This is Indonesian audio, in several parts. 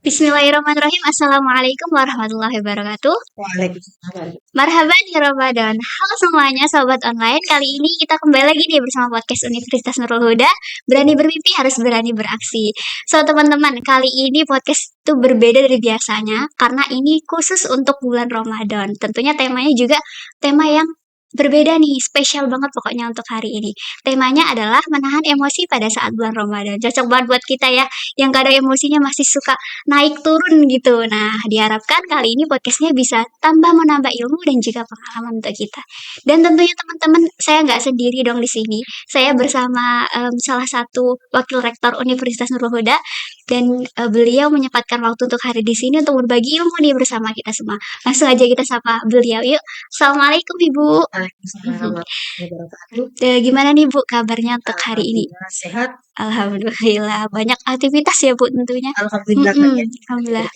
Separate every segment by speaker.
Speaker 1: Bismillahirrahmanirrahim. Assalamualaikum warahmatullahi wabarakatuh.
Speaker 2: Waalaikumsalam.
Speaker 1: Marhaban di Ramadan. Halo semuanya, sobat online. Kali ini kita kembali lagi nih bersama podcast Universitas Nurul Huda. Berani bermimpi harus berani beraksi. So teman-teman, kali ini podcast itu berbeda dari biasanya karena ini khusus untuk bulan Ramadan. Tentunya temanya juga tema yang berbeda nih, spesial banget pokoknya untuk hari ini. Temanya adalah menahan emosi pada saat bulan Ramadan. Cocok banget buat kita ya, yang kadang emosinya masih suka naik turun gitu. Nah, diharapkan kali ini podcastnya bisa tambah menambah ilmu dan juga pengalaman untuk kita. Dan tentunya teman-teman, saya nggak sendiri dong di sini. Saya bersama salah satu wakil rektor Universitas Nurul Huda dan beliau menyempatkan waktu untuk hari di sini untuk berbagi ilmu nih bersama kita semua. Langsung aja kita sapa beliau yuk. Assalamualaikum Ibu.
Speaker 2: Waalaikumsalam warahmatullahi wabarakatuh.
Speaker 1: Gimana nih Bu kabarnya untuk hari ini?
Speaker 2: Alhamdulillah sehat.
Speaker 1: Alhamdulillah banyak aktivitas ya Bu tentunya.
Speaker 2: Alhamdulillah banyak diberi
Speaker 1: Alhamdulillah. Iya.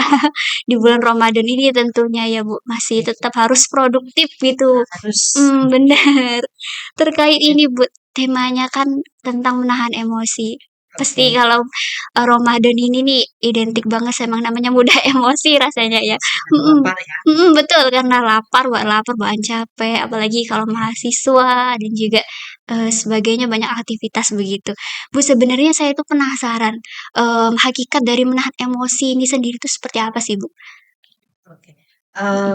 Speaker 2: kesempatan.
Speaker 1: Di bulan Ramadan ini tentunya ya Bu masih tetap harus produktif gitu.
Speaker 2: Harus
Speaker 1: Benar. Terkait ini Bu, temanya kan tentang menahan emosi. Pasti
Speaker 2: oke.
Speaker 1: kalau Ramadan ini nih identik banget emang namanya mudah emosi rasanya ya.
Speaker 2: Atau
Speaker 1: Mm-mm.
Speaker 2: lapar ya.
Speaker 1: Betul karena lapar, bahan capek, apalagi kalau mahasiswa dan juga sebagainya banyak aktivitas begitu. Bu sebenarnya saya tuh penasaran hakikat dari menahan emosi ini sendiri itu seperti apa sih Bu?
Speaker 2: Oke. Eh,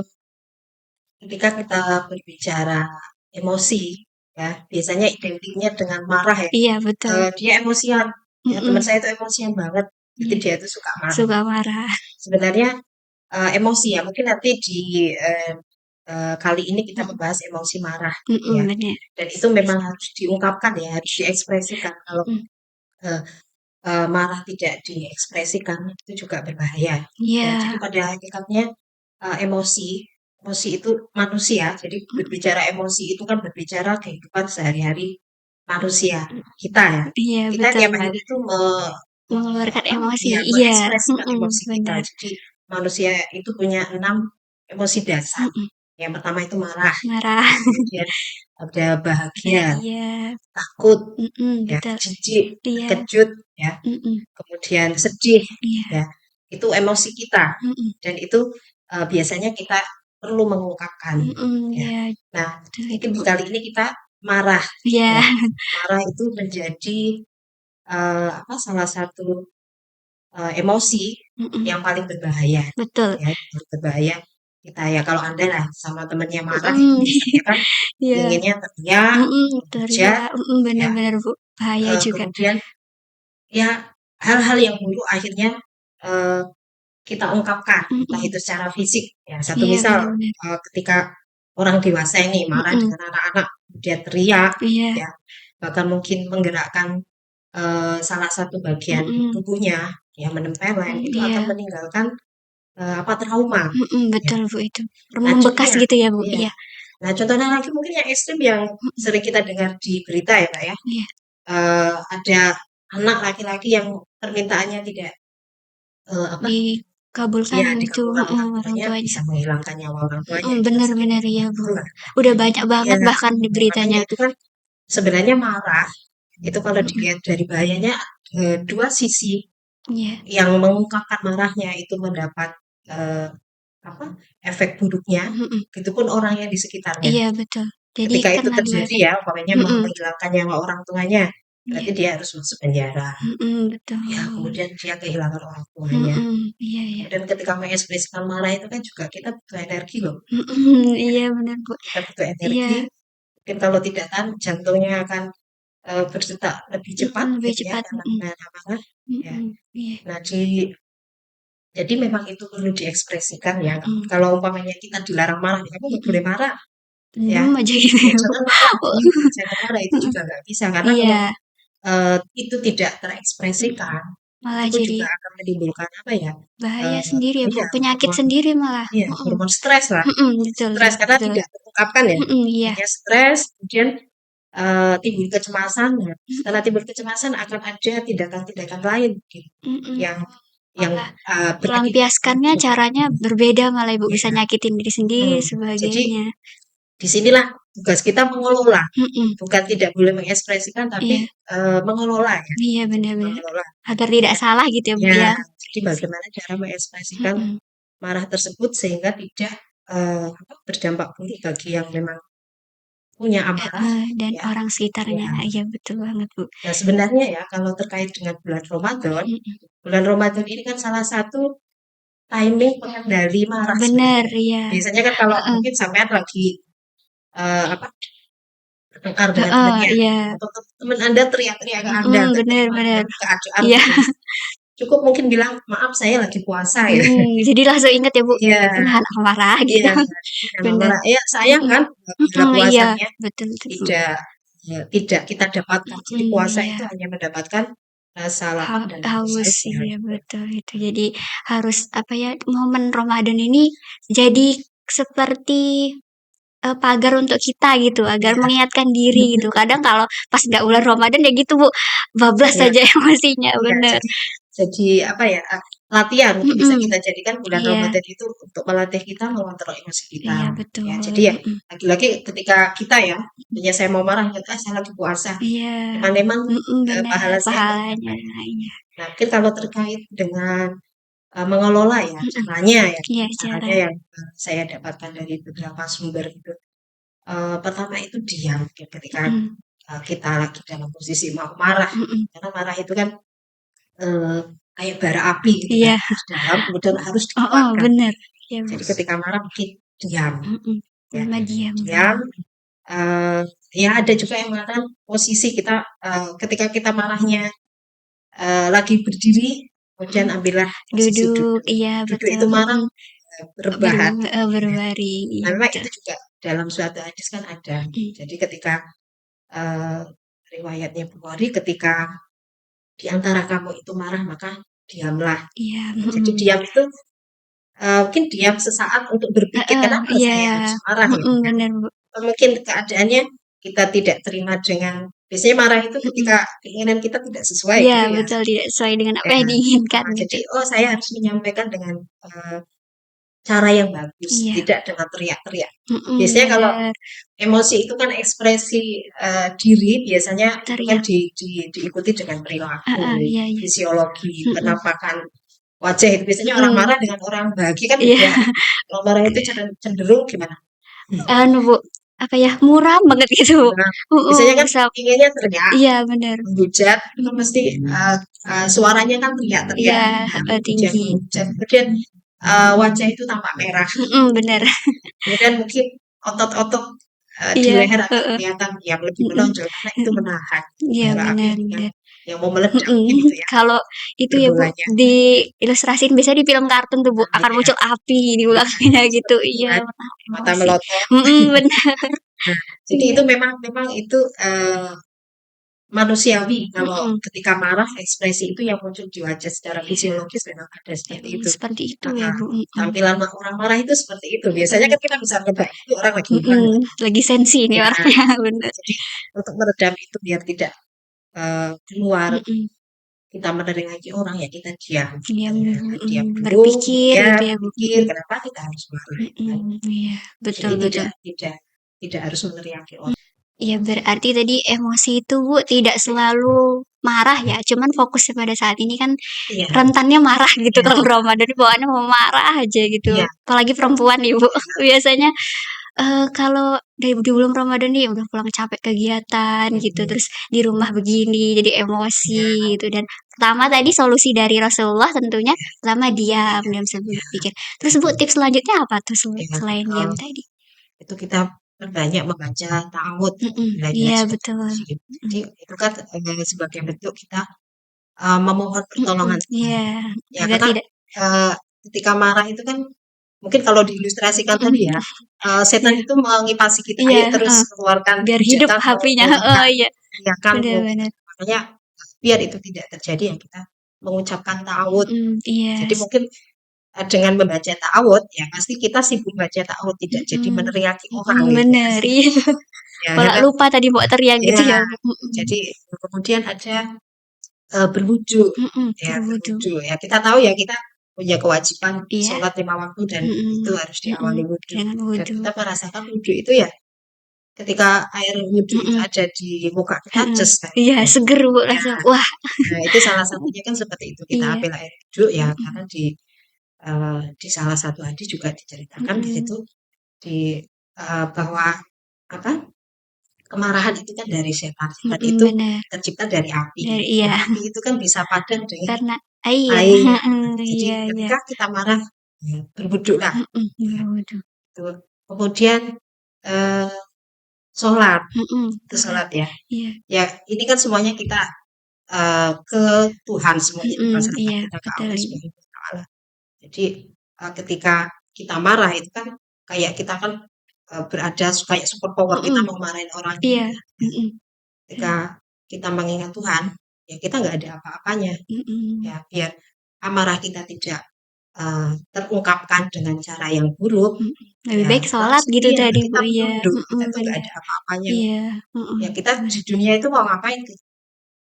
Speaker 2: Ketika kita berbicara emosi, ya biasanya identiknya dengan marah ya.
Speaker 1: Iya betul.
Speaker 2: Dia emosian. Ya,
Speaker 1: Mm-mm.
Speaker 2: teman saya itu emosian banget. Jadi
Speaker 1: Iya.
Speaker 2: dia itu suka marah.
Speaker 1: Suka marah.
Speaker 2: Sebenarnya emosi ya. Mungkin nanti di kali ini kita
Speaker 1: Mm-mm.
Speaker 2: membahas emosi marah, ya.
Speaker 1: Bener.
Speaker 2: Dan itu memang harus diungkapkan ya, harus diekspresikan. Kalau
Speaker 1: Mm.
Speaker 2: eh, marah tidak diekspresikan itu juga berbahaya. Ya, jadi
Speaker 1: Iya.
Speaker 2: pada hakikatnya emosi, emosi itu manusia. Jadi
Speaker 1: Mm.
Speaker 2: berbicara emosi itu kan berbicara kehidupan sehari-hari manusia kita ya.
Speaker 1: Iya
Speaker 2: Kita
Speaker 1: betul
Speaker 2: tiap
Speaker 1: Bu.
Speaker 2: hari itu
Speaker 1: Mengeluarkan emosi.
Speaker 2: ya
Speaker 1: Iya.
Speaker 2: mengekspresikan emosi kita.
Speaker 1: Benar.
Speaker 2: Jadi manusia itu punya 6 emosi dasar.
Speaker 1: Mm-mm.
Speaker 2: Yang pertama itu marah,
Speaker 1: Marah.
Speaker 2: kemudian ada bahagia,
Speaker 1: Bahagia.
Speaker 2: takut, ya,
Speaker 1: Betul.
Speaker 2: jijik,
Speaker 1: Iya.
Speaker 2: terkejut, ya,
Speaker 1: Mm-mm.
Speaker 2: kemudian sedih,
Speaker 1: Iya.
Speaker 2: ya. Itu emosi kita
Speaker 1: Mm-mm.
Speaker 2: dan itu biasanya kita perlu mengungkapkan, ya.
Speaker 1: Iya.
Speaker 2: Nah,
Speaker 1: Betul itu
Speaker 2: mungkin
Speaker 1: Bu.
Speaker 2: kali ini kita marah,
Speaker 1: Iya.
Speaker 2: ya. Marah itu menjadi apa salah satu emosi
Speaker 1: Mm-mm.
Speaker 2: yang paling berbahaya,
Speaker 1: Betul.
Speaker 2: ya, yang paling berbahaya kita ya kalau Anda lah sama temennya marah
Speaker 1: Mm-mm.
Speaker 2: biasanya kan
Speaker 1: Iya.
Speaker 2: inginnya teriak, menghujat,
Speaker 1: Teriak.
Speaker 2: ya,
Speaker 1: Benar-benar Bu. Bahaya juga.
Speaker 2: kemudian ya hal-hal yang buruk akhirnya eh, kita ungkapkan, entah
Speaker 1: Mm-mm.
Speaker 2: itu secara fisik. Ya, satu
Speaker 1: Iya
Speaker 2: misal
Speaker 1: benar-benar.
Speaker 2: ketika orang dewasa ini marah
Speaker 1: Mm-mm.
Speaker 2: dengan anak-anak, dia teriak,
Speaker 1: Iya.
Speaker 2: ya, bahkan mungkin menggerakkan salah satu bagian
Speaker 1: Mm-mm.
Speaker 2: tubuhnya, ya menempeleng, itu akan
Speaker 1: Iya.
Speaker 2: meninggalkan apa trauma. Ya.
Speaker 1: Betul Bu itu.
Speaker 2: Nah
Speaker 1: Membekas
Speaker 2: contohnya,
Speaker 1: gitu ya Bu.
Speaker 2: iya.
Speaker 1: Iya.
Speaker 2: Nah contohnya lagi mungkin yang ekstrim yang
Speaker 1: Mm-mm.
Speaker 2: sering kita dengar di berita ya Pak ya,
Speaker 1: Iya.
Speaker 2: ada anak laki-laki yang permintaannya tidak apa
Speaker 1: Dikabulkan
Speaker 2: ya
Speaker 1: itu
Speaker 2: dikabulkan orang
Speaker 1: orang
Speaker 2: tuanya
Speaker 1: tuanya.
Speaker 2: bisa menghilangkan nyawa orang tuanya itu kan sering
Speaker 1: Benar-benar ya Bu.
Speaker 2: betul kan?
Speaker 1: Udah banyak
Speaker 2: Ya,
Speaker 1: banget bahkan di
Speaker 2: makanya
Speaker 1: beritanya.
Speaker 2: itu kan sebenarnya marah itu kalau
Speaker 1: Mm-mm.
Speaker 2: dilihat dari bahayanya dua sisi
Speaker 1: Iya.
Speaker 2: yang mengungkapkan marahnya itu mendapat eh, apa efek buruknya,
Speaker 1: Mm-mm.
Speaker 2: itu pun orang yang di sekitarnya.
Speaker 1: Iya betul. Jadi
Speaker 2: Ketika itu
Speaker 1: kena dua
Speaker 2: terjadi
Speaker 1: efek.
Speaker 2: ya, umpamanya
Speaker 1: Mm-mm.
Speaker 2: menghilangkan nyawa orang tuanya, berarti
Speaker 1: Iya.
Speaker 2: dia harus masuk penjara. Ya,
Speaker 1: Betul.
Speaker 2: kemudian dia kehilangan orang tuanya.
Speaker 1: Iya ya.
Speaker 2: Kemudian ketika mengekspresikan marah itu kan juga kita butuh energi loh. Ya,
Speaker 1: Iya benar Bu.
Speaker 2: kita butuh
Speaker 1: Iya.
Speaker 2: energi. Mungkin kalau tidak tahan jantungnya akan berdetak lebih cepat
Speaker 1: Lebih
Speaker 2: gitu ya
Speaker 1: cepat.
Speaker 2: karena menahan amarah. Ya.
Speaker 1: Iya.
Speaker 2: Nah, jadi memang itu perlu diekspresikan ya.
Speaker 1: Mm-mm.
Speaker 2: Kalau umpamanya kita dilarang marah, ya kamu nggak
Speaker 1: Mm-mm.
Speaker 2: boleh marah, ya.
Speaker 1: Diem aja gitu
Speaker 2: Ya
Speaker 1: ya Bu.
Speaker 2: jangan marah, diem, jangan marah itu juga nggak bisa karena kalau
Speaker 1: Iya.
Speaker 2: itu tidak
Speaker 1: Mm-mm.
Speaker 2: terekspresikan, itu
Speaker 1: Malah
Speaker 2: pun
Speaker 1: jadi
Speaker 2: juga akan menimbulkan apa ya?
Speaker 1: bahaya sendiri ya Bu.
Speaker 2: Iya,
Speaker 1: Penyakit
Speaker 2: hormon,
Speaker 1: sendiri malah.
Speaker 2: iya, hormon stres lah,
Speaker 1: Betul
Speaker 2: stres karena
Speaker 1: betul.
Speaker 2: tidak terungkapkan ya.
Speaker 1: Iya.
Speaker 2: Hanya stres, kemudian timbul kecemasan. Nah, setelah timbul kecemasan akan ada tindakan-tindakan lain gitu,
Speaker 1: Mm-mm.
Speaker 2: yang yang
Speaker 1: Malah
Speaker 2: berakibat
Speaker 1: melampiaskannya
Speaker 2: juga.
Speaker 1: caranya berbeda malah Ibu bisa
Speaker 2: Iya.
Speaker 1: nyakitin diri sendiri
Speaker 2: Jadi
Speaker 1: sebagainya.
Speaker 2: disinilah tugas kita mengelola,
Speaker 1: Mhm.
Speaker 2: bukan tidak boleh mengekspresikan, tapi
Speaker 1: Iya.
Speaker 2: mengelola ya,
Speaker 1: Iya,
Speaker 2: jadi
Speaker 1: benar-benar.
Speaker 2: mengelola.
Speaker 1: Agar tidak
Speaker 2: Ya,
Speaker 1: salah gitu ya, Bu,
Speaker 2: ya,
Speaker 1: ya.
Speaker 2: jadi bagaimana cara mengekspresikan
Speaker 1: Mhm.
Speaker 2: marah tersebut sehingga tidak berdampak buruk bagi yang memang punya amarah,
Speaker 1: Heeh, dan
Speaker 2: ya.
Speaker 1: orang sekitarnya.
Speaker 2: Ya.
Speaker 1: Iya, betul banget, Bu.
Speaker 2: Nah, sebenarnya ya kalau terkait dengan
Speaker 1: Mhm.
Speaker 2: bulan Ramadan ini kan salah satu timing pengendali marah
Speaker 1: Bener,
Speaker 2: sebenarnya.
Speaker 1: iya.
Speaker 2: Biasanya kan kalau
Speaker 1: Heeh.
Speaker 2: mungkin sampean lagi apa bertengkar dengan
Speaker 1: Heeh,
Speaker 2: temannya
Speaker 1: iya.
Speaker 2: atau teman Anda teriak-teriak ke Anda,
Speaker 1: Mhm,
Speaker 2: nggak
Speaker 1: bener
Speaker 2: terima
Speaker 1: bener.
Speaker 2: dengan keadaan
Speaker 1: Iya.
Speaker 2: gitu. Cukup mungkin bilang, "Maaf saya lagi puasa ya."
Speaker 1: Jadi langsung inget ya, Bu,
Speaker 2: Iya,
Speaker 1: nahan amarah gitu.
Speaker 2: iya, jadi jangan
Speaker 1: Bener.
Speaker 2: marah. Ya sayang
Speaker 1: Mhm.
Speaker 2: kan pahala
Speaker 1: Mhm, iya.
Speaker 2: puasanya
Speaker 1: Betul betul, Bu.
Speaker 2: tidak tidak kita dapatkan. Jadi
Speaker 1: Mhm,
Speaker 2: puasa
Speaker 1: iya.
Speaker 2: itu hanya mendapatkan rasa lapar dan haus
Speaker 1: Haus,
Speaker 2: saja.
Speaker 1: iya betul itu. Jadi harus apa ya, momen Ramadan ini jadi seperti, pagar untuk kita gitu, agar
Speaker 2: Iya,
Speaker 1: mengingatkan diri gitu. Kadang kalau pas nggak bulan Ramadan ya gitu, Bu, bablas
Speaker 2: iya.
Speaker 1: saja emosinya,
Speaker 2: Iya,
Speaker 1: bener.
Speaker 2: jadi apa ya, latihan mungkin bisa
Speaker 1: Mhm,
Speaker 2: kita jadikan bulan
Speaker 1: iya.
Speaker 2: Ramadan itu untuk melatih kita mengontrol emosi kita,
Speaker 1: Iya
Speaker 2: ya.
Speaker 1: betul,
Speaker 2: Jadi ya
Speaker 1: mhm.
Speaker 2: lagi-lagi ketika kita ya, misalnya saya mau marah, ingat, "Ah, saya lagi puasa."
Speaker 1: Iya,
Speaker 2: Memang
Speaker 1: bener,
Speaker 2: pahala saya
Speaker 1: pahalanya,
Speaker 2: tercapai.
Speaker 1: iya.
Speaker 2: Nah, mungkin kalau terkait dengan, mengelola ya,
Speaker 1: Mhm, iya
Speaker 2: caranya
Speaker 1: cara
Speaker 2: yang, saya dapatkan dari beberapa sumber itu, pertama itu diam ketika,
Speaker 1: mhm,
Speaker 2: kita lagi dalam posisi mau marah.
Speaker 1: mhm,
Speaker 2: Karena marah itu kan Eee, kayak bara api gitu kan,
Speaker 1: iya,
Speaker 2: di dalam kemudian harus
Speaker 1: heeh,
Speaker 2: dikeluarkan.
Speaker 1: bener. Iya, Bu,
Speaker 2: Jadi ketika marah mungkin diam,
Speaker 1: mhm,
Speaker 2: ya.
Speaker 1: pertama diam,
Speaker 2: Diam,
Speaker 1: bener.
Speaker 2: eee, ya ada juga yang mengatakan posisi kita, ketika kita marahnya, lagi berdiri, kemudian
Speaker 1: Mhm,
Speaker 2: ambillah posisi
Speaker 1: duduk,
Speaker 2: duduk.
Speaker 1: iya
Speaker 2: Duduk
Speaker 1: betul,
Speaker 2: itu marah, berbahan, ya.
Speaker 1: berbaring, iya
Speaker 2: Nah, memang
Speaker 1: betul,
Speaker 2: itu juga dalam suatu hadis kan ada.
Speaker 1: mhm,
Speaker 2: Jadi ketika, eee, riwayatnya Bukhari ketika di antara kamu itu marah maka diamlah.
Speaker 1: iya,
Speaker 2: Jadi
Speaker 1: mhm,
Speaker 2: diam itu mungkin diam sesaat untuk berpikir,
Speaker 1: heeh,
Speaker 2: "Kenapa
Speaker 1: iya,
Speaker 2: saya harus marah?" Gitu kan.
Speaker 1: bener, Bu,
Speaker 2: Atau mungkin keadaannya kita tidak terima dengan biasanya marah itu
Speaker 1: mhm,
Speaker 2: ketika keinginan kita tidak sesuai
Speaker 1: iya
Speaker 2: gitu ya.
Speaker 1: betul, tidak sesuai dengan apa
Speaker 2: Ya,
Speaker 1: yang diinginkan
Speaker 2: jadi,
Speaker 1: gitu.
Speaker 2: oh saya harus menyampaikan dengan, cara yang bagus,
Speaker 1: Iya,
Speaker 2: tidak dengan teriak-teriak.
Speaker 1: mhm,
Speaker 2: Biasanya kalau
Speaker 1: bener,
Speaker 2: emosi itu kan ekspresi, diri biasanya itu kan
Speaker 1: teriak,
Speaker 2: diikuti dengan perilaku,
Speaker 1: heeh, iya iya,
Speaker 2: fisiologi,
Speaker 1: mhm,
Speaker 2: penampakan wajah itu. Biasanya orang
Speaker 1: mhm,
Speaker 2: marah dengan orang bahagia kan
Speaker 1: iya.
Speaker 2: beda. Kalau marah itu cenderung gimana?
Speaker 1: Anu, Bu, apa ya, muram banget gitu, Bu.
Speaker 2: Nah,
Speaker 1: Mhm,
Speaker 2: biasanya kan
Speaker 1: bisa
Speaker 2: inginnya teriak,
Speaker 1: iya bener,
Speaker 2: menghujat, itu
Speaker 1: mhm,
Speaker 2: mesti, suaranya kan teriak-teriak,
Speaker 1: iya,
Speaker 2: nah,
Speaker 1: heeh, tinggi,
Speaker 2: menghujat, kemudian, wajah itu tampak merah,
Speaker 1: bener,
Speaker 2: kemudian mungkin otot-otot, di
Speaker 1: iya,
Speaker 2: leher akan
Speaker 1: heeh,
Speaker 2: kelihatan yang lebih
Speaker 1: mhm,
Speaker 2: menonjol karena itu
Speaker 1: mhm,
Speaker 2: menahan
Speaker 1: iya
Speaker 2: bara api
Speaker 1: bener
Speaker 2: yang
Speaker 1: bener,
Speaker 2: mau meledak
Speaker 1: mhm.
Speaker 2: mungkin itu ya,
Speaker 1: Kalau itu ya, Bu,
Speaker 2: berbolanya.
Speaker 1: diilustrasiin biasanya di film kartun tuh, Bu,
Speaker 2: Nah,
Speaker 1: akan
Speaker 2: iya,
Speaker 1: muncul api di belakangnya
Speaker 2: nah,
Speaker 1: gitu,
Speaker 2: seperti itu
Speaker 1: iya,
Speaker 2: kan,
Speaker 1: menahan
Speaker 2: mata
Speaker 1: emosi,
Speaker 2: melotot.
Speaker 1: bener,
Speaker 2: Nah, jadi
Speaker 1: iya,
Speaker 2: itu memang itu, manusiawi kalau
Speaker 1: mhm,
Speaker 2: ketika marah ekspresi itu yang muncul di wajah secara
Speaker 1: iya,
Speaker 2: fisiologis memang ada seperti itu.
Speaker 1: seperti itu ya,
Speaker 2: Heeh,
Speaker 1: Bu, mhm,
Speaker 2: tampilan orang marah itu seperti itu. Biasanya
Speaker 1: mhm,
Speaker 2: kan kita bisa nebak itu orang lagi marah.
Speaker 1: lagi sensi nih
Speaker 2: Ya,
Speaker 1: orangnya, bener,
Speaker 2: jadi untuk meredam itu biar tidak, keluar,
Speaker 1: mhm.
Speaker 2: kita menengahi orang ya kita diam,
Speaker 1: Diam,
Speaker 2: ya, diam dulu,
Speaker 1: berpikir
Speaker 2: ya
Speaker 1: gitu ya, Bu,
Speaker 2: berpikir kenapa kita harus marah, kan.
Speaker 1: iya, betul
Speaker 2: Jadi
Speaker 1: betul.
Speaker 2: tidak harus meneriaki orang.
Speaker 1: Iya, berarti tadi emosi itu, Bu, tidak selalu marah ya, cuman fokusnya pada saat ini kan
Speaker 2: Iya,
Speaker 1: rentannya marah gitu
Speaker 2: iya,
Speaker 1: kalau Ramadan bawaannya mau marah aja gitu,
Speaker 2: iya,
Speaker 1: apalagi perempuan nih, Bu, biasanya, kalau di bulan Ramadan nih udah pulang capek kegiatan gitu,
Speaker 2: mhm,
Speaker 1: terus di rumah begini jadi
Speaker 2: iya,
Speaker 1: emosi gitu dan pertama tadi solusi dari Rasulullah tentunya pertama diam, diam sambil
Speaker 2: iya,
Speaker 1: berpikir. Terus, Bu, tips selanjutnya apa tuh
Speaker 2: iya,
Speaker 1: selain diam
Speaker 2: heeh.
Speaker 1: tadi?
Speaker 2: Itu kita perbanyak membaca ta'awudz
Speaker 1: Mhm,
Speaker 2: belajar
Speaker 1: iya
Speaker 2: surat
Speaker 1: betul,
Speaker 2: Yasin.
Speaker 1: mhm,
Speaker 2: Jadi itu kan, sebagai bentuk kita, memohon
Speaker 1: mhm,
Speaker 2: pertolongan Tuhan.
Speaker 1: iya,
Speaker 2: Ya
Speaker 1: agar
Speaker 2: karena,
Speaker 1: tidak
Speaker 2: eee, ketika marah itu kan mungkin kalau diilustrasikan
Speaker 1: mhm,
Speaker 2: tadi ya, setan
Speaker 1: iya
Speaker 2: itu mengipasi kita,
Speaker 1: iya,
Speaker 2: "Ayo terus
Speaker 1: heeh,
Speaker 2: keluarkan
Speaker 1: biar hidup
Speaker 2: hujatan, mau
Speaker 1: HP-nya, heeh,
Speaker 2: mengeluarkan
Speaker 1: iya, bener
Speaker 2: teriakanmu."
Speaker 1: bener,
Speaker 2: Makanya biar itu tidak terjadi ya kita mengucapkan ta'awudz.
Speaker 1: iya,
Speaker 2: Jadi mungkin, dengan membaca ta'awudz ya pasti kita sibuk baca ta'awudz tidak jadi
Speaker 1: mhm,
Speaker 2: meneriaki orang gitu kan.
Speaker 1: bener, iya,
Speaker 2: Ya
Speaker 1: malah
Speaker 2: karena
Speaker 1: lupa tadi mau teriak gitu
Speaker 2: ya
Speaker 1: ya, Bu,
Speaker 2: jadi kemudian ada, berwudu, ya
Speaker 1: berwudu,
Speaker 2: berwudu ya kita tahu ya kita punya kewajiban
Speaker 1: iya,
Speaker 2: sholat 5 waktu dan itu harus diawali wudu
Speaker 1: dengan
Speaker 2: dan
Speaker 1: wudu,
Speaker 2: kita merasakan wudu itu ya ketika air wudhu itu
Speaker 1: Mhm.
Speaker 2: ada di muka kita,
Speaker 1: Heeh.
Speaker 2: ces kayak
Speaker 1: Iya,
Speaker 2: gitu.
Speaker 1: seger Bu,
Speaker 2: Ya,
Speaker 1: langsung wah.
Speaker 2: nah itu salah satunya kan seperti itu, kita
Speaker 1: Iya.
Speaker 2: ambil air wudhu ya
Speaker 1: Mhm.
Speaker 2: karena di salah satu hadis juga diceritakan di
Speaker 1: Mhm.
Speaker 2: situ bahwa apa, kemarahan itu kan dari setan. Setan
Speaker 1: Mhm,
Speaker 2: itu
Speaker 1: bener.
Speaker 2: tercipta dari api.
Speaker 1: Dari
Speaker 2: Nah,
Speaker 1: iya.
Speaker 2: api itu kan bisa padam dengan
Speaker 1: Karena iya,
Speaker 2: air.
Speaker 1: heeh,
Speaker 2: Jadi
Speaker 1: iya iya.
Speaker 2: ketika kita marah, ya berwudhulah.
Speaker 1: Mhm,
Speaker 2: Ya,
Speaker 1: bener.
Speaker 2: gitu. Kemudian eh, sholat,
Speaker 1: Mhm,
Speaker 2: itu
Speaker 1: sholat.
Speaker 2: sholat ya.
Speaker 1: Iya.
Speaker 2: Ya ini kan semuanya kita ke Tuhan semuanya
Speaker 1: Mhm,
Speaker 2: dipasrahkan
Speaker 1: iya,
Speaker 2: kita ke
Speaker 1: betul.
Speaker 2: Allah Subhanahu wa Ta'ala. Jadi ketika kita marah itu kan kayak kita kan berada kayak super power kita
Speaker 1: Mhm,
Speaker 2: mau marahin orang
Speaker 1: iya,
Speaker 2: ini. Ya.
Speaker 1: mhm,
Speaker 2: Ketika kita mengingat Tuhan, ya kita nggak ada apa-apanya.
Speaker 1: mhm,
Speaker 2: Ya biar amarah kita tidak terungkapkan dengan cara yang buruk,
Speaker 1: mhm. Lebih
Speaker 2: ya
Speaker 1: baik sholat
Speaker 2: langsung
Speaker 1: gitu
Speaker 2: iya
Speaker 1: tadi
Speaker 2: kita
Speaker 1: Bu, iya,
Speaker 2: menunduk, kita
Speaker 1: mhm,
Speaker 2: tuh nggak
Speaker 1: bener.
Speaker 2: ada apa-apanya.
Speaker 1: Iya, mhm,
Speaker 2: Ya kita di
Speaker 1: bener.
Speaker 2: dunia itu mau ngapain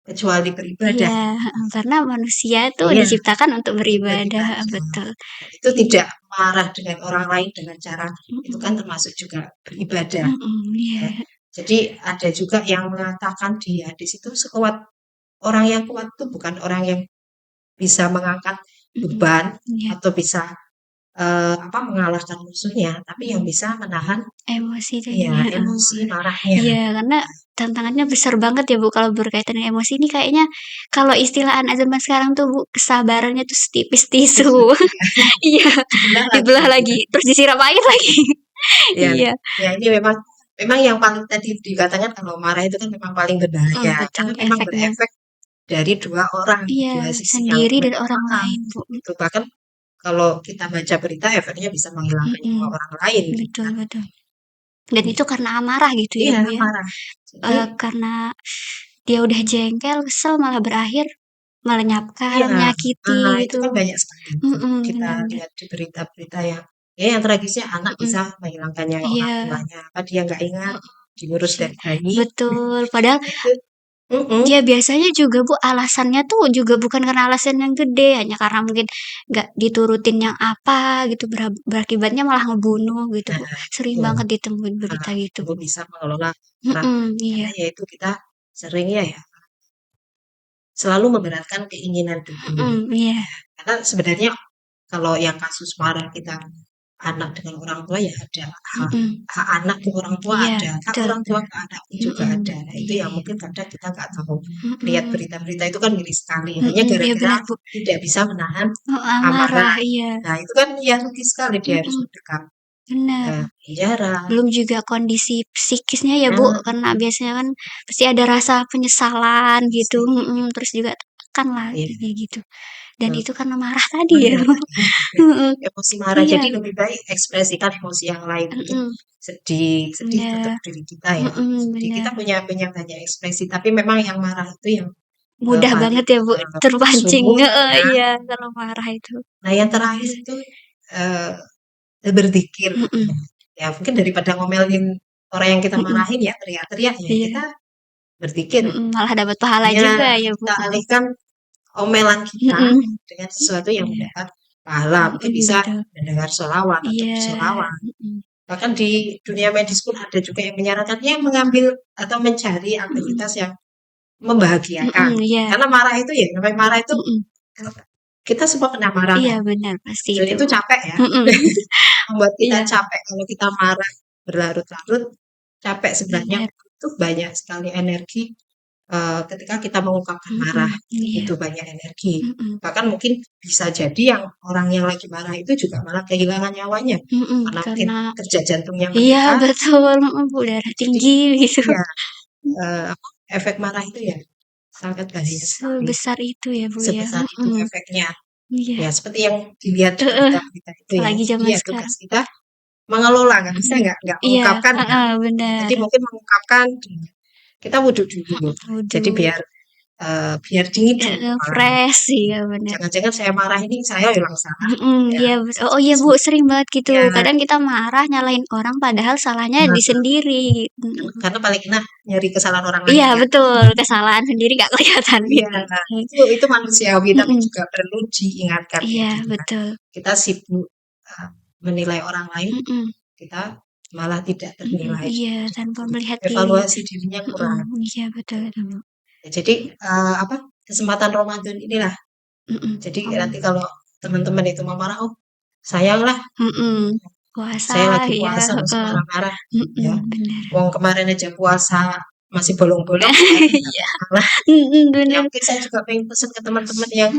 Speaker 2: kecuali
Speaker 1: Iya,
Speaker 2: beribadah.
Speaker 1: heeh, karena manusia tuh
Speaker 2: Iya,
Speaker 1: diciptakan untuk beribadah, heeh,
Speaker 2: beribadah.
Speaker 1: betul.
Speaker 2: Dan itu
Speaker 1: Iya,
Speaker 2: tidak marah dengan orang lain dengan cara itu kan
Speaker 1: mhm,
Speaker 2: termasuk juga beribadah.
Speaker 1: mhm, iya,
Speaker 2: Ya. Jadi ada juga yang mengatakan di hadis itu sekuat orang yang kuat itu bukan orang yang bisa mengangkat
Speaker 1: mhm,
Speaker 2: beban
Speaker 1: iya,
Speaker 2: atau bisa mengalahkan musuhnya, tapi yang
Speaker 1: mhm.
Speaker 2: bisa menahan
Speaker 1: Emosi tadi,
Speaker 2: ya
Speaker 1: heeh.
Speaker 2: emosi marahnya.
Speaker 1: Iya, karena tantangannya besar banget ya, Bu, kalau berkaitan dengan emosi ini kayaknya kalau istilah anak zaman sekarang tuh, Bu, kesabarannya tuh setipis tisu. Iya,
Speaker 2: Dibelah lagi
Speaker 1: dibelah
Speaker 2: gitu
Speaker 1: lagi,
Speaker 2: kan.
Speaker 1: terus disiram air lagi.
Speaker 2: Ya,
Speaker 1: Iya,
Speaker 2: ya ini memang memang yang paling tadi dikatakan kalau marah itu kan memang paling
Speaker 1: mhm,
Speaker 2: berbahaya
Speaker 1: betul
Speaker 2: karena memang
Speaker 1: efeknya.
Speaker 2: berefek dari dua orang,
Speaker 1: Iya,
Speaker 2: dua sisi yang
Speaker 1: sendiri dan orang
Speaker 2: heeh,
Speaker 1: lain, Bu.
Speaker 2: itu bahkan kalau kita baca berita efeknya bisa menghilangkan
Speaker 1: Mhm,
Speaker 2: nyawa orang lain gitu
Speaker 1: betul
Speaker 2: kan.
Speaker 1: betul. Dan itu karena amarah gitu ya,
Speaker 2: Iya
Speaker 1: Bu, ya?
Speaker 2: marah. Jadi
Speaker 1: Karena dia udah jengkel, kesel, malah berakhir melenyapkan,
Speaker 2: iya,
Speaker 1: menyakiti
Speaker 2: itu
Speaker 1: gitu.
Speaker 2: kan banyak sekali
Speaker 1: Mhm,
Speaker 2: kita
Speaker 1: bener bener.
Speaker 2: lihat di berita-berita yang tragisnya anak
Speaker 1: Mhm,
Speaker 2: bisa menghilangkan nyawa orang
Speaker 1: iya,
Speaker 2: tuanya, apa dia nggak ingat
Speaker 1: mhm,
Speaker 2: diurus
Speaker 1: sih.
Speaker 2: dari bayi.
Speaker 1: Betul, padahal
Speaker 2: Itu mhm,
Speaker 1: dia biasanya juga Bu, alasannya tuh juga bukan karena alasan yang gede, hanya karena mungkin nggak diturutin yang apa gitu, berakibatnya malah ngebunuh gitu Bu.
Speaker 2: nah
Speaker 1: Sering
Speaker 2: betul,
Speaker 1: banget ditemuin berita gitu.
Speaker 2: perlu bisa mengelola marah
Speaker 1: Mhm,
Speaker 2: karena
Speaker 1: iya.
Speaker 2: yaitu kita seringnya ya selalu memberatkan keinginan dulu.
Speaker 1: Mhm, iya.
Speaker 2: Ya, karena sebenarnya kalau yang kasus marah kita anak dengan orang tua ya ada hak
Speaker 1: Mhm,
Speaker 2: hak anak ke orang tua
Speaker 1: iya,
Speaker 2: ada, hak
Speaker 1: betul.
Speaker 2: orang tua ke anak pun juga
Speaker 1: Mhm,
Speaker 2: ada. Nah, itu
Speaker 1: iya
Speaker 2: yang
Speaker 1: iya.
Speaker 2: mungkin kadang kita nggak tahu. Lihat
Speaker 1: Mhm,
Speaker 2: berita-berita itu kan miris sekali, hanya
Speaker 1: mhm, iya
Speaker 2: gara-gara
Speaker 1: benar Bu.
Speaker 2: tidak bisa menahan
Speaker 1: Heeh,
Speaker 2: amarah.
Speaker 1: marah, iya.
Speaker 2: Nah, itu kan ya rugi sekali dia harus
Speaker 1: Mhm,
Speaker 2: mendekam
Speaker 1: bener.
Speaker 2: penjara.
Speaker 1: Belum juga kondisi psikisnya ya, Bu,
Speaker 2: Nah,
Speaker 1: karena biasanya kan pasti ada rasa penyesalan gitu,
Speaker 2: pasti
Speaker 1: terus juga tertekan lah
Speaker 2: iya,
Speaker 1: kayak gitu. Dan
Speaker 2: betul.
Speaker 1: itu karena marah tadi ya,
Speaker 2: Marah.
Speaker 1: heeh,
Speaker 2: Emosi marah,
Speaker 1: iya,
Speaker 2: jadi lebih baik ekspresikan emosi yang lain. Mungkin
Speaker 1: mhm,
Speaker 2: sedih, sedih tetap
Speaker 1: bener,
Speaker 2: diri kita ya. Sedih kita
Speaker 1: bener.
Speaker 2: punya punya banyak ekspresi, tapi memang yang marah itu yang
Speaker 1: Mudah
Speaker 2: paling
Speaker 1: banget ya, Bu, terpancing
Speaker 2: sumuk
Speaker 1: heeh,
Speaker 2: ya.
Speaker 1: iya, kalau marah itu.
Speaker 2: Nah, yang terakhir itu eh, berzikir.
Speaker 1: Mhm,
Speaker 2: Ya, mungkin daripada ngomelin orang yang kita
Speaker 1: mhm,
Speaker 2: marahin ya, teriak-teriak ya,
Speaker 1: iya,
Speaker 2: kita berzikir.
Speaker 1: malah dapat pahala
Speaker 2: Ya,
Speaker 1: juga ya, Bu,
Speaker 2: kita alihkan omelan kita
Speaker 1: mhm,
Speaker 2: dengan sesuatu yang
Speaker 1: iya,
Speaker 2: mendapat pahala. Mungkin bisa
Speaker 1: betul.
Speaker 2: mendengar sholawat atau
Speaker 1: Iya,
Speaker 2: bersolawat.
Speaker 1: mhm,
Speaker 2: Bahkan di dunia medis pun ada juga yang menyarankan ya mengambil atau mencari
Speaker 1: mhm,
Speaker 2: aktivitas yang membahagiakan.
Speaker 1: iya,
Speaker 2: Karena marah itu ya, namanya marah itu
Speaker 1: mhm.
Speaker 2: kita semua pernah marah
Speaker 1: Iya
Speaker 2: kan.
Speaker 1: benar, pasti
Speaker 2: Dan
Speaker 1: itu.
Speaker 2: itu capek ya.
Speaker 1: Mhm.
Speaker 2: Membuat kita
Speaker 1: Iya,
Speaker 2: capek kalau kita marah berlarut-larut, capek sebenarnya
Speaker 1: bener.
Speaker 2: butuh banyak sekali energi ketika kita mengungkapkan marah, itu
Speaker 1: Iya,
Speaker 2: butuh banyak energi.
Speaker 1: mhm,
Speaker 2: Bahkan mungkin bisa jadi yang orang yang lagi marah itu juga malah kehilangan nyawanya, karena mungkin
Speaker 1: karena
Speaker 2: kerja jantungnya
Speaker 1: iya
Speaker 2: meningkat.
Speaker 1: betul, darah
Speaker 2: Jadi
Speaker 1: tinggi gitu.
Speaker 2: iya, efek marah itu ya sangat bahaya sekali.
Speaker 1: Sebesar itu ya, Bu, ya,
Speaker 2: Sebesar itu efeknya.
Speaker 1: iya,
Speaker 2: Ya seperti yang dilihat di
Speaker 1: heeh,
Speaker 2: berita-berita itu ya.
Speaker 1: apalagi
Speaker 2: Jadi
Speaker 1: zaman
Speaker 2: ya tugas
Speaker 1: sekarang.
Speaker 2: kita mengelola, nggak bisa
Speaker 1: Mhm,
Speaker 2: nggak
Speaker 1: iya,
Speaker 2: mengungkapkan ya.
Speaker 1: heeh, bener,
Speaker 2: Jadi mungkin mengungkapkan kita wudhu dulu. Jadi
Speaker 1: wudu,
Speaker 2: biar dingin dulu kepalanya.
Speaker 1: fresh, iya bener.
Speaker 2: Jangan-jangan saya marah ini saya yang salah. Ya,
Speaker 1: Iya
Speaker 2: bisa
Speaker 1: oh
Speaker 2: jadi
Speaker 1: iya, Bu,
Speaker 2: seperti
Speaker 1: sering banget gitu.
Speaker 2: ya,
Speaker 1: Kadang kita marah nyalahin orang padahal salahnya di
Speaker 2: nah,
Speaker 1: sendiri,
Speaker 2: karena paling enak nyari kesalahan orang
Speaker 1: Iya
Speaker 2: lain kan.
Speaker 1: betul, kesalahan sendiri nggak kelihatan
Speaker 2: Iya,
Speaker 1: gitu.
Speaker 2: itu manusiawi tapi
Speaker 1: Mhm,
Speaker 2: juga perlu diingatkan kayak
Speaker 1: iya
Speaker 2: gitu kan.
Speaker 1: betul,
Speaker 2: Kita sibuk menilai orang lain,
Speaker 1: mhm,
Speaker 2: kita malah tidak ternilai.
Speaker 1: Iya, tanpa melihat diri.
Speaker 2: Evaluasi dirinya kurang.
Speaker 1: Iya, betul, Bu.
Speaker 2: Ya, jadi kesempatan Ramadan inilah. Jadi nanti kalau teman-teman itu mau marah, oh sayanglah
Speaker 1: Puasa,
Speaker 2: saya lagi
Speaker 1: ya,
Speaker 2: puasa masih marah-marah. Ya,
Speaker 1: benar.
Speaker 2: wong kemarin aja puasa masih bolong-bolong.
Speaker 1: Iya,
Speaker 2: Ya,
Speaker 1: benar.
Speaker 2: mungkin saya juga pengen pesan ke teman-teman yang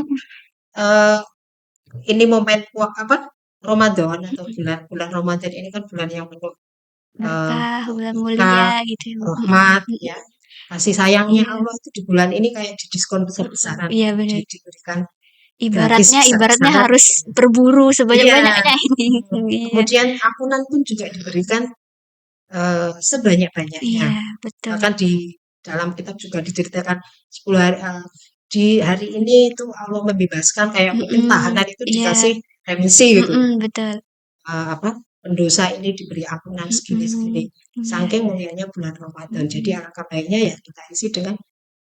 Speaker 2: ini momen Ramadan atau bulan Ramadan ini kan bulan yang penuh
Speaker 1: Berkah, bulan mulia
Speaker 2: berkah,
Speaker 1: gitu ya, Bu.
Speaker 2: rahmat, ya. Kasih sayangnya
Speaker 1: Iya.
Speaker 2: Allah itu di bulan ini kayak didiskon besar-besaran,
Speaker 1: Iya, benar.
Speaker 2: diberikan gratis
Speaker 1: Ibaratnya
Speaker 2: besar-besaran.
Speaker 1: harus berburu
Speaker 2: Iya.
Speaker 1: sebanyak-banyaknya ini. Iya.
Speaker 2: Kemudian ampunan pun juga diberikan sebanyak-banyaknya.
Speaker 1: Iya, betul.
Speaker 2: Bahkan di dalam kitab juga diceritakan 10 hari di hari ini itu Allah membebaskan kayak mungkin tahanan itu
Speaker 1: Iya.
Speaker 2: dikasih remisi gitu.
Speaker 1: Betul.
Speaker 2: Pendosa ini diberi ampunan segini-segini.
Speaker 1: Iya.
Speaker 2: Saking mulianya bulan Ramadan. Jadi alangkah baiknya ya kita isi dengan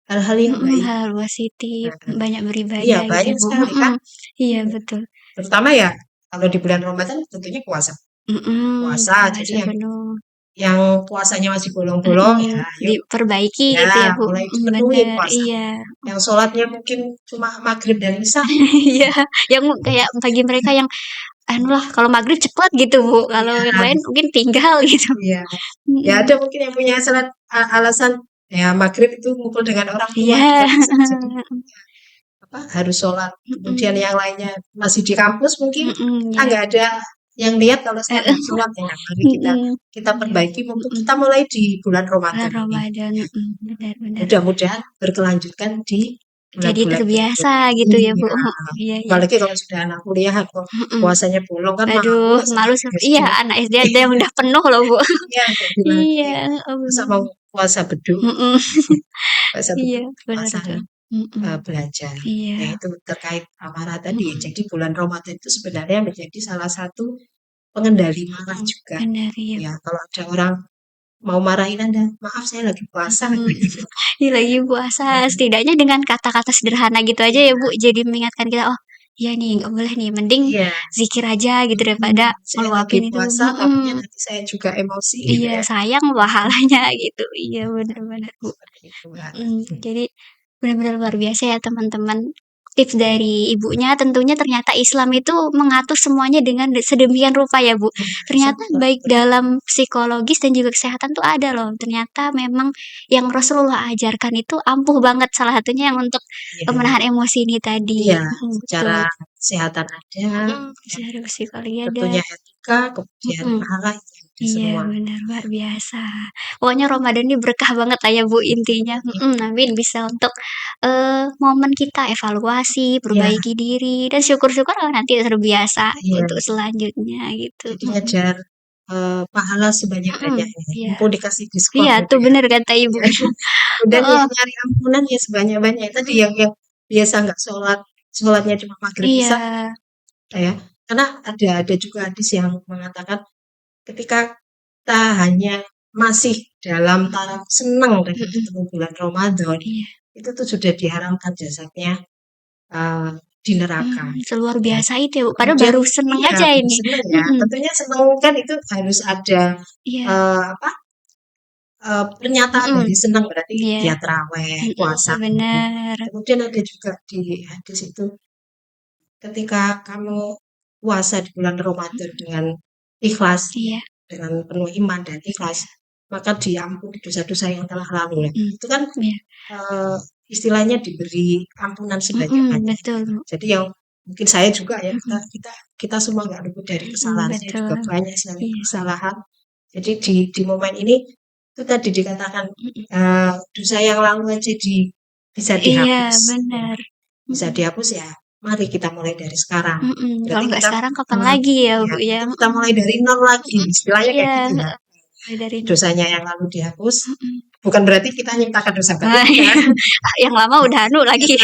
Speaker 2: hal-hal yang baik.
Speaker 1: Hal positif, banyak beribadah
Speaker 2: Iya,
Speaker 1: gitu
Speaker 2: banyak
Speaker 1: ya, Bu.
Speaker 2: sekali kan.
Speaker 1: Iya, betul.
Speaker 2: Terutama ya kalau di bulan Ramadan tentunya puasa. Puasa, jadi yang puasanya masih bolong-bolong ya yuk
Speaker 1: diperbaiki
Speaker 2: ya,
Speaker 1: gitu ya, Bu.
Speaker 2: mulai dipenuhi
Speaker 1: Bener,
Speaker 2: puasa.
Speaker 1: iya.
Speaker 2: Yang sholatnya mungkin cuma maghrib dan isya.
Speaker 1: Iya, yang kayak bagi mereka yang lah kalau maghrib cepet gitu, Bu. Kalau yang lain mungkin tinggal gitu.
Speaker 2: Iya. Ya ada mungkin yang punya alasan ya maghrib itu ngumpul dengan orang tua.
Speaker 1: Iya.
Speaker 2: Harus sholat. Kemudian yang lainnya masih di kampus mungkin nggak ada yang lihat kalau saya nggak sholat ya. Mari kita perbaiki mumpung kita mulai di bulan Ramadan.
Speaker 1: Benar-benar.
Speaker 2: Mudah-mudahan berkelanjutan di
Speaker 1: jadi
Speaker 2: bulan-bulan
Speaker 1: terbiasa
Speaker 2: berikutnya.
Speaker 1: gitu ya, Bu.
Speaker 2: Iya. Apalagi kalau sudah anak kuliah atau puasanya bolong kan
Speaker 1: Aduh, malu. Iya, anak SD ada yang udah penuh loh, Bu.
Speaker 2: Iya, sama puasa beduk. Puasa
Speaker 1: Iya,
Speaker 2: beduk,
Speaker 1: benar.
Speaker 2: belajar.
Speaker 1: Iya.
Speaker 2: Ya itu terkait amarah tadi. Jadi bulan Ramadan itu sebenarnya menjadi salah satu pengendali marah juga.
Speaker 1: Benar, iya.
Speaker 2: Ya, kalau ada orang mau marahin Anda, maaf saya lagi puasa.
Speaker 1: Iya, lagi puasa. Setidaknya dengan kata-kata sederhana gitu aja ya, Bu, jadi mengingatkan kita, oh iya nih, nggak boleh nih, mending zikir aja gitu daripada meluapin itu.
Speaker 2: Puasa, takutnya nanti saya juga emosi.
Speaker 1: Iya, sayang pahalanya gitu. Iya, benar-benar, Bu. Jadi benar-benar luar biasa ya teman-teman. Tips dari ibunya tentunya ternyata Islam itu mengatur semuanya dengan sedemikian rupa ya, Bu. Ternyata baik dalam psikologis dan juga kesehatan tuh ada loh. Ternyata memang yang Rasulullah ajarkan itu ampuh banget, salah satunya yang untuk menahan emosi ini tadi.
Speaker 2: Iya, secara kesehatan ada,
Speaker 1: secara psikologi ada.
Speaker 2: tentunya etika, kemudian pahala
Speaker 1: Iya,
Speaker 2: semua.
Speaker 1: benar, luar biasa. Pokoknya Ramadan ini berkah banget lah ya, Bu, intinya. Amin bisa untuk momen kita evaluasi, perbaiki diri, dan syukur-syukur nanti terbiasa untuk selanjutnya gitu.
Speaker 2: Jadi ngejar pahala sebanyak-banyaknya. Mumpung dikasih diskon.
Speaker 1: Iya, tuh bener kata Ibu.
Speaker 2: Dan yang nyari ampunan ya sebanyak-banyaknya. Tadi yang biasa nggak sholatnya cuma maghrib isya. Ya, karena ada juga hadis yang mengatakan ketika kita hanya masih dalam taraf senang dengan ketemu bulan Ramadan, itu tuh sudah diharamkan jasadnya di neraka.
Speaker 1: Luar biasa itu ya, padahal baru seneng aja ini.
Speaker 2: Seneng ya. Tentunya seneng kan itu harus ada pernyataan dari senang berarti dia terawih, puasa.
Speaker 1: Benar.
Speaker 2: Kemudian ada juga di hadis itu ketika kamu puasa di bulan Ramadan dengan ikhlas, dengan penuh iman dan ikhlas, maka diampuni dosa-dosa yang telah lalu. Itu kan istilahnya diberi ampunan sebanyak-banyaknya. Jadi yang mungkin saya juga ya, kita semua nggak luput dari kesalahan. Saya juga banyak sekali kesalahan. Jadi di momen ini itu tadi dikatakan dosa yang lalu aja bisa dihapus.
Speaker 1: Iya, benar.
Speaker 2: Bisa dihapus ya. Mari kita mulai dari sekarang.
Speaker 1: Kalau nggak sekarang kapan lagi ya, Bu ya?
Speaker 2: Kita mulai dari nol lagi. Istilahnya kayak gitu ya.
Speaker 1: Dari
Speaker 2: dosanya yang lalu dihapus. Bukan berarti kita nyiptakan dosa baru.
Speaker 1: Yang lama udah lagi.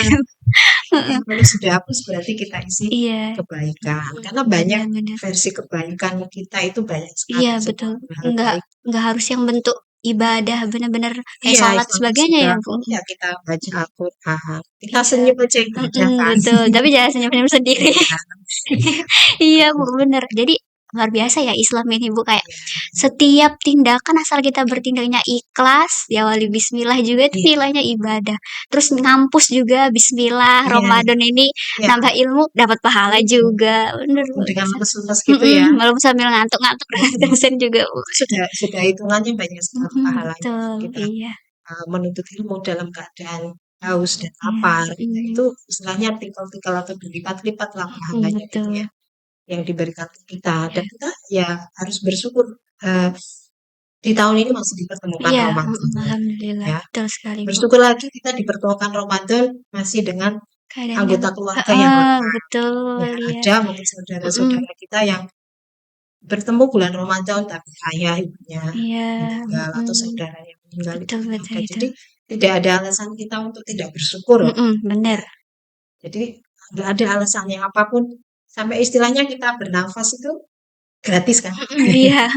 Speaker 2: Kalau sudah hapus berarti kita isi kebaikan. Karena banyak versi kebaikan kita itu banyak sekali.
Speaker 1: Iya, betul. Enggak harus yang bentuk ibadah benar-benar kayak sholat sebagainya ya, Bu.
Speaker 2: Ya, kita baca Al-Qur'an. Kita senyum aja ibadah kan.
Speaker 1: Betul, tapi jangan senyum-senyum sendiri. Iya, Bu, benar. Jadi luar biasa ya Islam ini Bu, kayak
Speaker 2: Iya,
Speaker 1: setiap tindakan asal kita bertindaknya ikhlas, diawali bismillah juga itu
Speaker 2: iya,
Speaker 1: nilainya ibadah. Terus ngampus juga bismillah,
Speaker 2: iya,
Speaker 1: Ramadan ini
Speaker 2: iya,
Speaker 1: nambah ilmu, dapat pahala
Speaker 2: mhm,
Speaker 1: juga. Bener
Speaker 2: walaupun
Speaker 1: luar
Speaker 2: dengan
Speaker 1: biasa.
Speaker 2: lemes-lemes gitu ya,
Speaker 1: Walaupun sambil ngantuk-ngantuk dengan
Speaker 2: mhm,
Speaker 1: dosen juga Bu.
Speaker 2: itu sudah hitungannya banyak sekali pahalanya
Speaker 1: Betul,
Speaker 2: kita,
Speaker 1: iya.
Speaker 2: menuntut ilmu dalam keadaan haus dan
Speaker 1: Iya,
Speaker 2: lapar, ya itu istilahnya tikel-tikel atau berlipat-lipatlah pahalanya itu ya,
Speaker 1: betul.
Speaker 2: yang diberikan ke kita dan
Speaker 1: Iya.
Speaker 2: kita ya harus bersyukur, eee, di tahun ini masih dipertemukan
Speaker 1: Iya,
Speaker 2: Ramadan
Speaker 1: alhamdulillah,
Speaker 2: ya.
Speaker 1: betul sekali, Bu.
Speaker 2: Bersyukur lagi kita dipertemukan Ramadan masih dengan
Speaker 1: Keadaan yang
Speaker 2: anggota keluarga yang lengkap.
Speaker 1: betul,
Speaker 2: Ya,
Speaker 1: iya.
Speaker 2: ada mungkin saudara-saudara kita yang bertemu bulan Ramadan tapi ayah, ibunya
Speaker 1: Iya,
Speaker 2: meninggal atau
Speaker 1: mhm.
Speaker 2: saudara yang meninggal itu
Speaker 1: Betul
Speaker 2: kan
Speaker 1: betul
Speaker 2: ada.
Speaker 1: itu.
Speaker 2: Jadi tidak ada alasan kita untuk tidak bersyukur.
Speaker 1: Bener.
Speaker 2: Ya, jadi nggak ada alasannya apapun. Sampai istilahnya kita bernafas itu gratis kan.
Speaker 1: Iya.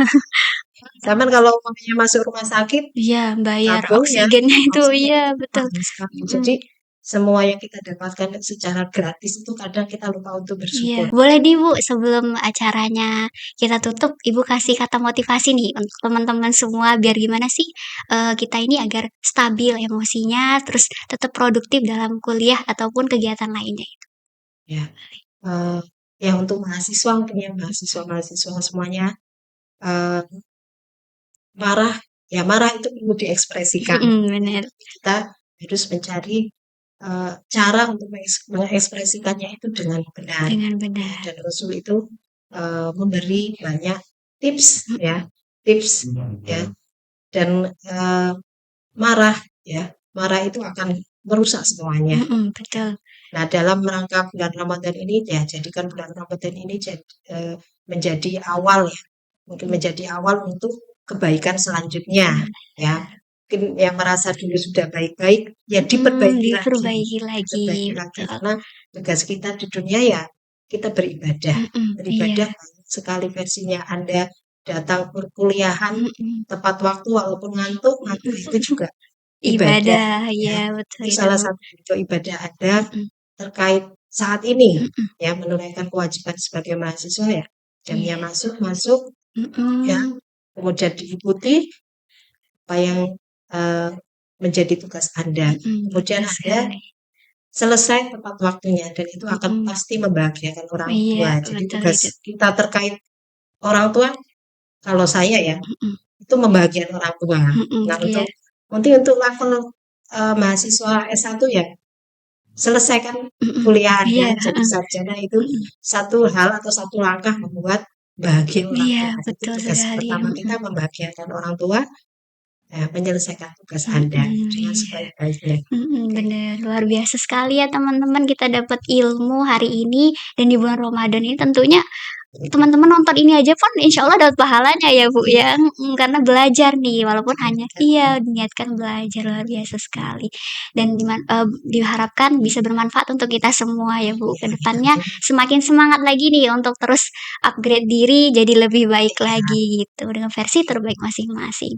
Speaker 2: Zaman kalau umpamanya masuk rumah sakit,
Speaker 1: Iya, bayar
Speaker 2: tabung ya,
Speaker 1: oksigennya itu,
Speaker 2: oksigen
Speaker 1: iya
Speaker 2: itu
Speaker 1: betul.
Speaker 2: mahal sekali.
Speaker 1: Mhm.
Speaker 2: Jadi semua yang kita dapatkan secara gratis itu kadang kita lupa untuk
Speaker 1: Iya,
Speaker 2: bersyukur.
Speaker 1: boleh nih Bu, sebelum acaranya kita tutup, Ibu kasih kata motivasi nih untuk teman-teman semua biar gimana sih, kita ini agar stabil emosinya, terus tetap produktif dalam kuliah ataupun kegiatan lainnya.
Speaker 2: Ya, eee, ya untuk mahasiswa mungkin ya, mahasiswa-mahasiswa semuanya, eee, marah, ya marah itu perlu diekspresikan, ya,
Speaker 1: Bener,
Speaker 2: tapi kita harus mencari, cara untuk mengekspresikannya itu dengan benar,
Speaker 1: dengan
Speaker 2: ya.
Speaker 1: benar.
Speaker 2: Dan Rasul itu, memberi banyak tips
Speaker 1: Mhm
Speaker 2: ya, tips ya, dan, marah ya, marah itu akan merusak semuanya. Ya.
Speaker 1: betul.
Speaker 2: Nah, dalam rangka bulan Ramadan ini, ya jadikan bulan Ramadan ini menjadi awal ya, mungkin menjadi awal untuk kebaikan selanjutnya ya. Mungkin yang merasa dulu sudah baik-baik, ya
Speaker 1: Diperbaiki lagi,
Speaker 2: diperbaiki lagi
Speaker 1: betul.
Speaker 2: karena tugas kita di dunia ya kita beribadah.
Speaker 1: Iya,
Speaker 2: Beribadah banyak sekali versinya. Anda datang perkuliahan
Speaker 1: mhm.
Speaker 2: tepat waktu walaupun ngantuk, ngantuk itu juga ibadah
Speaker 1: Ibadah,
Speaker 2: ya.
Speaker 1: iya betul
Speaker 2: Itu
Speaker 1: itu,
Speaker 2: salah
Speaker 1: Bu.
Speaker 2: satu bentuk ibadah Anda
Speaker 1: Mhm
Speaker 2: terkait saat ini
Speaker 1: mhm,
Speaker 2: ya menunaikan kewajiban sebagai mahasiswa ya. Jamnya
Speaker 1: iya,
Speaker 2: masuk, masuk ya,
Speaker 1: mhm,
Speaker 2: kemudian diikuti apa yang menjadi tugas Anda. Kemudian
Speaker 1: betul
Speaker 2: Anda
Speaker 1: sekali,
Speaker 2: selesai tepat waktunya dan itu akan
Speaker 1: mhm,
Speaker 2: pasti membahagiakan orang
Speaker 1: iya
Speaker 2: tua. Jadi
Speaker 1: betul
Speaker 2: tugas
Speaker 1: itu,
Speaker 2: kita terkait orang tua, kalau saya ya,
Speaker 1: mhm
Speaker 2: itu membahagiakan orang tua. Nah
Speaker 1: iya,
Speaker 2: untuk level mahasiswa S1 ya selesaikan
Speaker 1: mhm,
Speaker 2: kuliah Anda
Speaker 1: iya,
Speaker 2: jadi sarjana itu
Speaker 1: mhm,
Speaker 2: satu hal atau satu langkah membuat bahagia orang
Speaker 1: iya
Speaker 2: tua. Jadi
Speaker 1: betul
Speaker 2: tugas
Speaker 1: sekali,
Speaker 2: pertama kita membahagiakan orang tua, menyelesaikan tugas Anda dengan
Speaker 1: iya.
Speaker 2: sebaik-baiknya. Oke.
Speaker 1: Bener, luar biasa sekali ya teman-teman kita dapat ilmu hari ini dan di bulan Ramadan ini tentunya teman-teman nonton ini aja pun insya Allah dapat pahalanya ya Bu
Speaker 2: Iya,
Speaker 1: ya, karena belajar nih walaupun hanya
Speaker 2: diniatkan.
Speaker 1: iya niatkan belajar luar biasa sekali dan diharapkan bisa bermanfaat untuk kita semua ya Bu ke
Speaker 2: Iya,
Speaker 1: depannya
Speaker 2: amin.
Speaker 1: semakin semangat lagi nih untuk terus upgrade diri jadi lebih baik
Speaker 2: Iya,
Speaker 1: lagi gitu dengan versi terbaik masing-masing.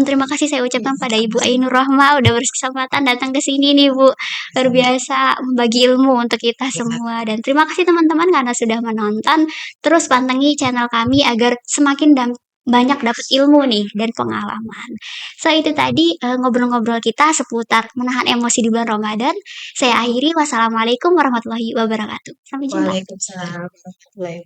Speaker 1: Terima kasih saya
Speaker 2: iya,
Speaker 1: ucapkan pada Ibu
Speaker 2: sama-sama.
Speaker 1: Ainur Rahma udah berkesempatan datang ke sini nih Bu. Luar
Speaker 2: Sama-sama.
Speaker 1: biasa membagi ilmu untuk kita
Speaker 2: Iya,
Speaker 1: semua dan terima kasih teman-teman karena sudah menonton. Terus pantengi channel kami agar semakin banyak dapat ilmu nih dan pengalaman. So itu tadi ngobrol-ngobrol kita seputar menahan emosi di bulan Ramadan. Saya akhiri wassalamualaikum warahmatullahi wabarakatuh. Sampai jumpa.
Speaker 2: waalaikumsalam warahmatullahi